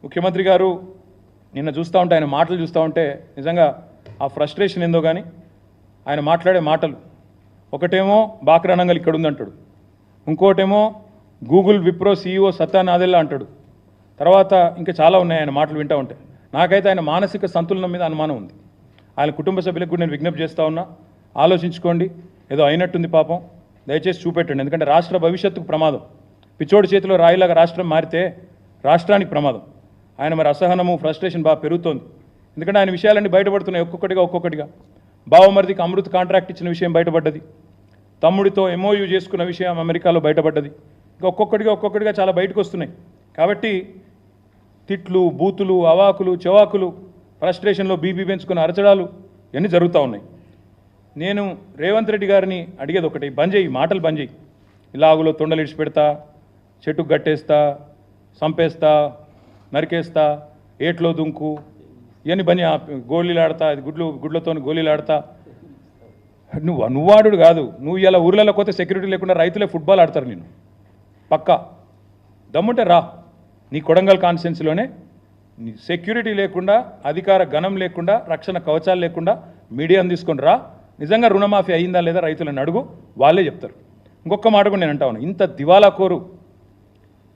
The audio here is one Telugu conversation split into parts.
ముఖ్యమంత్రి గారు నిన్న చూస్తూ ఉంటే ఆయన మాటలు చూస్తూ ఉంటే నిజంగా ఆ ఫ్రస్ట్రేషన్ ఏందో కానీ ఆయన మాట్లాడే మాటలు ఒకటేమో బాక్రానంగల్ ఇక్కడ ఉందంటాడు, ఇంకోటేమో గూగుల్ విప్రో సీఈఓ సత్యా నాదెల్లా అంటాడు, తర్వాత ఇంకా చాలా ఉన్నాయి ఆయన మాటలు వింటూ ఉంటే. నాకైతే ఆయన మానసిక సంతులనం మీద అనుమానం ఉంది. ఆయన కుటుంబ సభ్యులకు కూడా నేను విజ్ఞప్తి చేస్తూ ఉన్నా, ఆలోచించుకోండి, ఏదో అయినట్టుంది పాపం, దయచేసి చూపెట్టండి. ఎందుకంటే రాష్ట్ర భవిష్యత్తుకు ప్రమాదం. పిచ్చోడి చేతిలో రాయిలాగా రాష్ట్రం మారితే రాష్ట్రానికి ప్రమాదం. ఆయన మరి అసహనము ఫ్రస్ట్రేషన్ బాగా పెరుగుతోంది. ఎందుకంటే ఆయన విషయాలన్నీ బయటపడుతున్నాయి ఒక్కొక్కటిగా. బావమరిదికి అమృత్ కాంట్రాక్ట్ ఇచ్చిన విషయం బయటపడ్డది, తమ్ముడితో ఎంఓయూ చేసుకున్న విషయం అమెరికాలో బయటపడ్డది, ఇంకా ఒక్కొక్కటిగా చాలా బయటకు వస్తున్నాయి. కాబట్టి తిట్లు, బూతులు, అవాకులు, చెవాకులు, ఫ్రస్ట్రేషన్లో బీపీ పెంచుకున్న అరచడాలు ఇవన్నీ జరుగుతూ ఉన్నాయి. నేను రేవంత్ రెడ్డి గారిని అడిగేది ఒకటి, బంద్ చేయి, మాటలు బంద్ చేయి. ఇలాగులో తొండలు ఇడిచి పెడతా, చెట్టుకు గట్టేస్తా, సంపేస్తా, నరికేస్తా, ఏట్లో దుంకు, ఇవన్నీ బంద్, గోళీలు ఆడతా, గుడ్లతో గోళీలు ఆడతా. నువ్వు ఆడు కాదు, నువ్వు ఇలా ఊర్లలో పోతే సెక్యూరిటీ లేకుండా రైతులే ఫుట్బాల్ ఆడతారు. నేను పక్కా దమ్ముంటే రా, నీ కొడంగల్ కాన్స్టిట్యున్సీలోనే సెక్యూరిటీ లేకుండా, అధికార గణం లేకుండా, రక్షణ కవచాలు లేకుండా మీడియాను తీసుకొని రా. నిజంగా రుణమాఫీ అయిందా లేదా రైతులను అడుగు, వాళ్ళే చెప్తారు. ఇంకొక మాట కూడా నేను అంటా ఉన్నా, ఇంత దివాలాకోరు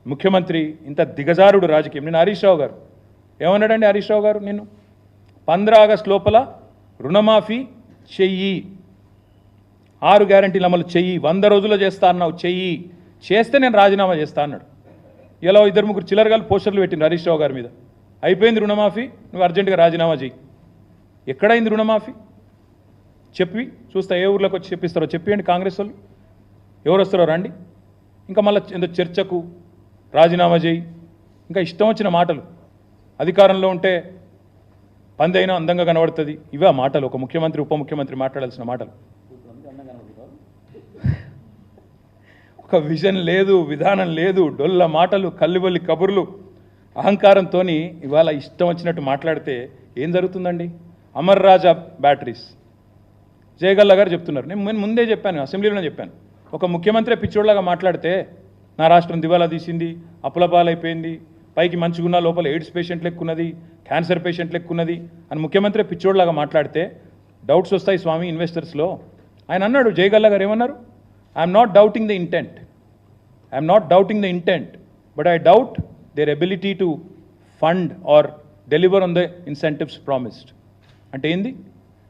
ముఖ్యమంత్రి, ఇంత దిగజారుడు రాజకీయం. నేను హరీష్ రావు గారు ఏమన్నాడండి? హరీష్ రావు గారు నిన్ను 15 ఆగస్టు లోపల రుణమాఫీ చెయ్యి, 6 గ్యారెంటీలు అమలు చెయ్యి, 100 రోజుల్లో చేస్తా అన్నావు, చెయ్యి, చేస్తే నేను రాజీనామా చేస్తా అన్నాడు. ఇలా 2-3 చిల్లరగాలు పోస్టర్లు పెట్టింది హరీష్ రావు గారి మీద. అయిపోయింది రుణమాఫీ, నువ్వు అర్జెంటుగా రాజీనామా చెయ్యి. ఎక్కడైంది రుణమాఫీ? చెప్పి చూస్తా, ఏ ఊర్లోకి వచ్చి చెప్పిస్తారో చెప్పండి. కాంగ్రెస్ వాళ్ళు ఎవరు వస్తారో రండి. ఇంకా మళ్ళీ ఏదో చర్చకు రాజీనామా చేయి, ఇంకా ఇష్టం వచ్చిన మాటలు. అధికారంలో ఉంటే పందైనా అందంగా కనబడుతుంది, ఇవే మాటలు ఒక ముఖ్యమంత్రి, ఉప ముఖ్యమంత్రి మాట్లాడాల్సిన మాటలు. ఒక విజన్ లేదు, విధానం లేదు, డొల్ల మాటలు, కల్లిబొల్లి కబుర్లు, అహంకారంతో ఇవాళ ఇష్టం వచ్చినట్టు మాట్లాడితే ఏం జరుగుతుందండి? అమర్ రాజా బ్యాటరీస్ జయగల్లా గారు చెప్తున్నారు, నేను ముందే చెప్పాను, అసెంబ్లీలోనే చెప్పాను, ఒక ముఖ్యమంత్రి పిచ్చోడ్లాగా మాట్లాడితే నా రాష్ట్రం దివాలా తీసింది, అప్పులపాలైపోయింది, పైకి మంచిగున్న లోపల ఎయిడ్స్ పేషెంట్ లెక్కున్నది, క్యాన్సర్ పేషెంట్ లెక్కున్నది అని ముఖ్యమంత్రి పిచ్చోడ్లాగా మాట్లాడితే డౌట్స్ వస్తాయి స్వామి ఇన్వెస్టర్స్లో. ఆయన అన్నాడు, జయగల్లా గారు ఏమన్నారు? I'm not doubting the intent, but I doubt there ability to fund or deliver on the incentives promised. అంటే ఏంది?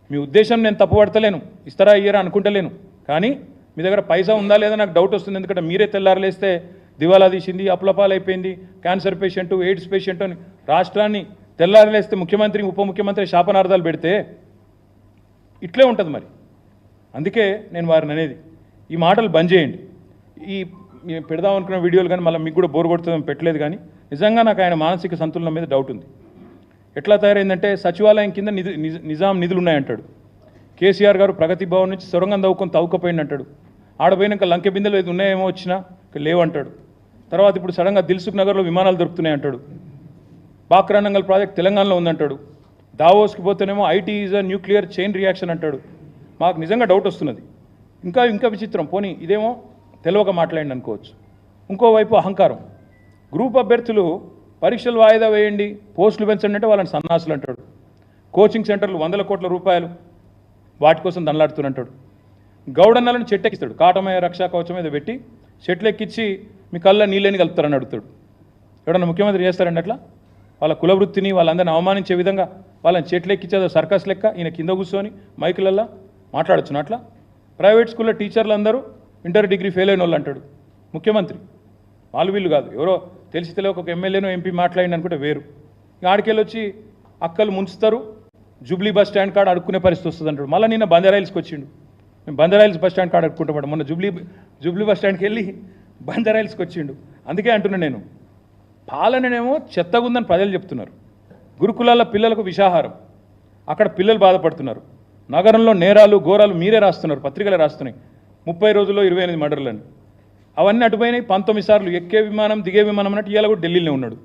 మీ ఉద్దేశం నేను తప్పుపడతలేను, ఇస్తారా ఇయ్యరా అనుకుంటలేను, కానీ మీ దగ్గర పైసా ఉందా లేదా నాకు డౌట్ వస్తుంది. ఎందుకంటే మీరే తెల్లారలేస్తే దివాలా తీసింది, అప్పులపాలైపోయింది, క్యాన్సర్ పేషెంట్, ఎయిడ్స్ పేషెంట్ అని రాష్ట్రాన్ని తెల్లారలేస్తే ముఖ్యమంత్రి, ఉప ముఖ్యమంత్రి శాపనార్థాలు పెడితే ఇట్లే ఉంటుంది మరి. అందుకే నేను వారిని అనేది, ఈ మాటలు బంద్ చేయండి. ఈ పెడదాం అనుకున్న వీడియోలు కానీ మళ్ళీ మీకు కూడా బోర్ కొడుతుందని పెట్టలేదు. కానీ నిజంగా నాకు ఆయన మానసిక సంతులనం మీద డౌట్ ఉంది. ఎట్లా తయారైందంటే సచివాలయం కింద నిజాం నిధులు ఉన్నాయంటాడు. కేసీఆర్ గారు ప్రగతి భవన్ నుంచి సొరంగం తవ్వుకపోయింది అంటాడు. ఆడపోయినాక లంకె బిందెలు ఏది ఉన్నాయేమో వచ్చినా లేవంటాడు. తర్వాత ఇప్పుడు సడన్గా దిల్సుఖ్ నగర్లో విమానాలు దొరుకుతున్నాయి అంటాడు. బాక్రానంగల్ ప్రాజెక్ట్ తెలంగాణలో ఉందంటాడు. దావోస్కి పోతేనేమో IT is a nuclear chain reaction అంటాడు. మాకు నిజంగా డౌట్ వస్తున్నది. ఇంకా విచిత్రం, పోనీ ఇదేమో తెలియక మాట్లాడండి అనుకోవచ్చు. ఇంకోవైపు అహంకారం. గ్రూప్ అభ్యర్థులు పరీక్షలు వాయిదా వేయండి, పోస్టులు పెంచండి అంటే వాళ్ళని సన్నాసులు అంటాడు. కోచింగ్ సెంటర్లు 100 కోట్ల రూపాయలు వాటి కోసం దండలాడుతున్నట్టాడు. గౌడన్నలను చెట్టెక్కిస్తాడు, కాటమయ రక్షా కవచం మీద పెట్టి చెట్లు ఎక్కించి మీ కళ్ళ నీళ్ళని కలుపుతారని అడుగుతాడు. ఎవడన్నా ముఖ్యమంత్రి చేస్తారండి అట్లా? వాళ్ళ కులవృత్తిని వాళ్ళందరిని అవమానించే విధంగా వాళ్ళని చెట్లు ఎక్కించేదో సర్కస్ లెక్క ఈయన కింద కూర్చొని మైకులల్లా మాట్లాడొచ్చును. అట్లా ప్రైవేట్ స్కూల్లో టీచర్లు అందరూ ఇంటర్ డిగ్రీ ఫెయిల్ అయిన వాళ్ళు అంటాడు ముఖ్యమంత్రి. వాళ్ళు వీళ్ళు కాదు, ఎవరో తెలిసి తెలియక ఒక ఎమ్మెల్యేనో ఎంపీ మాట్లాడింది అనుకుంటే వేరు. ఆడికెళ్ళి వచ్చి అక్కలు ముంచుతారు, జూబ్లీ బస్ స్టాండ్ కాడ అడుక్కునే పరిస్థితి వస్తుంది అంటాడు. మళ్ళీ నిన్న బంజారాయిల్స్కి వచ్చిండు, మేము బంజారాయిల్స్ బస్ స్టాండ్ కాడ అడుక్కుంటాం. మొన్న జూబ్లీ బస్ స్టాండ్కి వెళ్ళి బంజారాయిల్స్కి వచ్చిండు. అందుకే అంటున్నా నేను, పాలననేమో చెత్తగుందని ప్రజలు చెప్తున్నారు. గురుకులాల పిల్లలకు విషాహారం, అక్కడ పిల్లలు బాధపడుతున్నారు. నగరంలో నేరాలు ఘోరాలు మీరే రాస్తున్నారు, పత్రికలు రాస్తున్నాయి. 30 రోజుల్లో 28 మర్డర్లని. అవన్నీ అటుపోయినాయి. 19 సార్లు ఎక్కే విమానం దిగే విమానం అన్నట్టు ఇవాళ కూడా ఢిల్లీలో ఉన్నాడు.